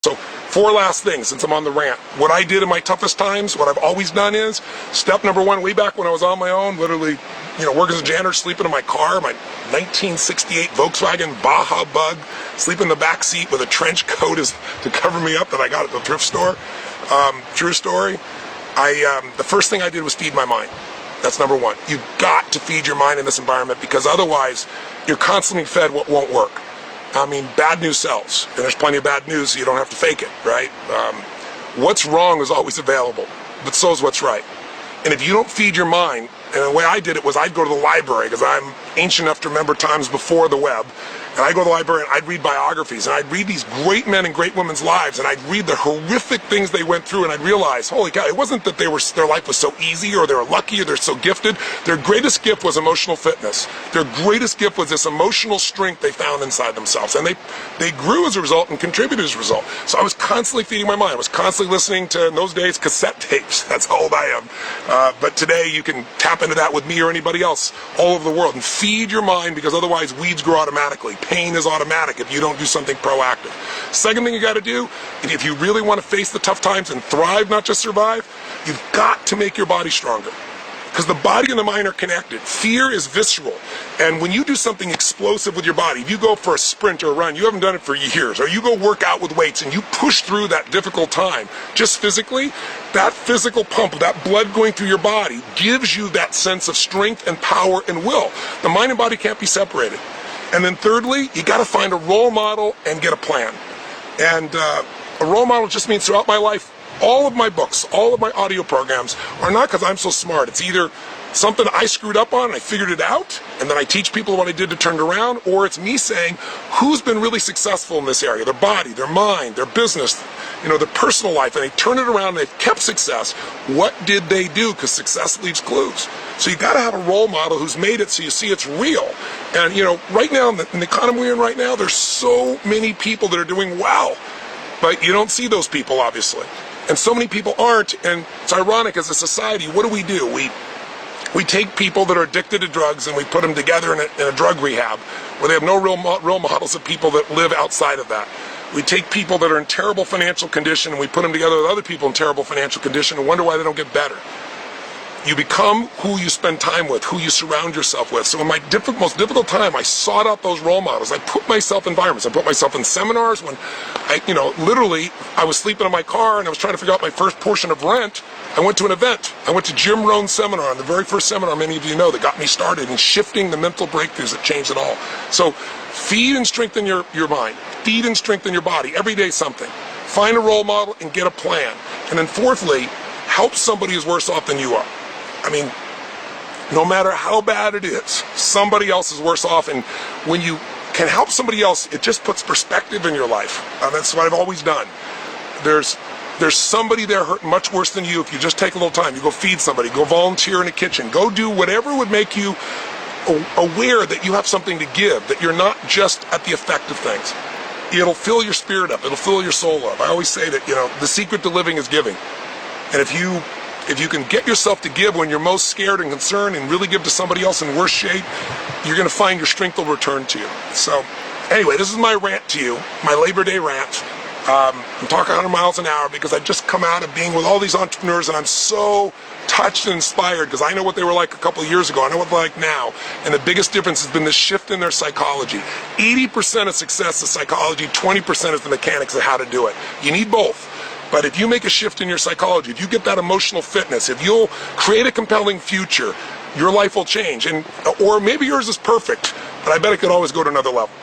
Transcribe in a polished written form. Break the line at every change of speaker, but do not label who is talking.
So 4 last things since I'm on the rant. What I did in my toughest times, what I've always done is, step number 1, way back when I was on my own, literally, working as a janitor, sleeping in my car, my 1968 Volkswagen Baja Bug, sleep in the back seat with a trench coat to cover me up that I got at the thrift store. True story. The first thing I did was feed my mind. That's number 1. You've got to feed your mind in this environment, because otherwise you're constantly fed what won't work. I mean, bad news sells, and there's plenty of bad news, so you don't have to fake it, right? What's wrong is always available, but so is what's right. And if you don't feed your mind, and the way I did it was I'd go to the library, because I'm ancient enough to remember times before the web, and I'd go to the library and I'd read biographies, and I'd read these great men and great women's lives, and I'd read the horrific things they went through, and I'd realize, holy cow, it wasn't that their life was so easy, or they were lucky, or they're so gifted. Their greatest gift was emotional fitness. Their greatest gift was this emotional strength they found inside themselves, and they grew as a result and contributed as a result. So I was constantly feeding my mind. I was constantly listening to, in those days, cassette tapes. That's how old I am. But today you can tap into that with me or anybody else all over the world, and feed your mind, because otherwise weeds grow automatically. Pain is automatic if you don't do something proactive. Second thing you got to do, if you really want to face the tough times and thrive, not just survive, you've got to make your body stronger. Because the body and the mind are connected. Fear is visceral. And when you do something explosive with your body, if you go for a sprint or a run, you haven't done it for years, or you go work out with weights and you push through that difficult time, just physically, that physical pump, that blood going through your body gives you that sense of strength and power and will. The mind and body can't be separated. And then thirdly, you got to find a role model and get a plan. And a role model just means throughout my life, all of my books, all of my audio programs are not because I'm so smart. It's either something I screwed up on and I figured it out, and then I teach people what I did to turn it around, or it's me saying who's been really successful in this area, their body, their mind, their business, their personal life, and they turn it around and they've kept success. What did they do? Because success leaves clues. So you got to have a role model who's made it so you see it's real. And right now in the economy we're in right now, there's so many people that are doing well, but you don't see those people, obviously. And so many people aren't, and it's ironic, as a society, what do? We take people that are addicted to drugs and we put them together in a drug rehab where they have no real models of people that live outside of that. We take people that are in terrible financial condition and we put them together with other people in terrible financial condition and wonder why they don't get better. You become who you spend time with, who you surround yourself with. So in my most difficult time, I sought out those role models. I put myself in environments. I put myself in seminars when literally I was sleeping in my car and I was trying to figure out my first portion of rent. I went to an event. I went to Jim Rohn's seminar, the very first seminar many of you know that got me started in shifting the mental breakthroughs that changed it all. So feed and strengthen your mind. Feed and strengthen your body. Every day something. Find a role model and get a plan. And then fourthly, help somebody who's worse off than you are. I mean, no matter how bad it is, somebody else is worse off, and when you can help somebody else, it just puts perspective in your life. That's what I've always done. There's somebody there hurting much worse than you if you just take a little time. You go feed somebody, go volunteer in a kitchen, go do whatever would make you aware that you have something to give, that you're not just at the effect of things. It'll fill your spirit up, it'll fill your soul up. I always say that, the secret to living is giving. And if you can get yourself to give when you're most scared and concerned and really give to somebody else in worse shape, you're going to find your strength will return to you. So anyway, this is my rant to you, my Labor Day rant. I'm talking 100 miles an hour because I've just come out of being with all these entrepreneurs and I'm so touched and inspired because I know what they were like a couple of years ago. I know what they're like now. And the biggest difference has been this shift in their psychology. 80% of success is psychology, 20% is the mechanics of how to do it. You need both. But if you make a shift in your psychology, if you get that emotional fitness, if you'll create a compelling future, your life will change. Or maybe yours is perfect, but I bet it could always go to another level.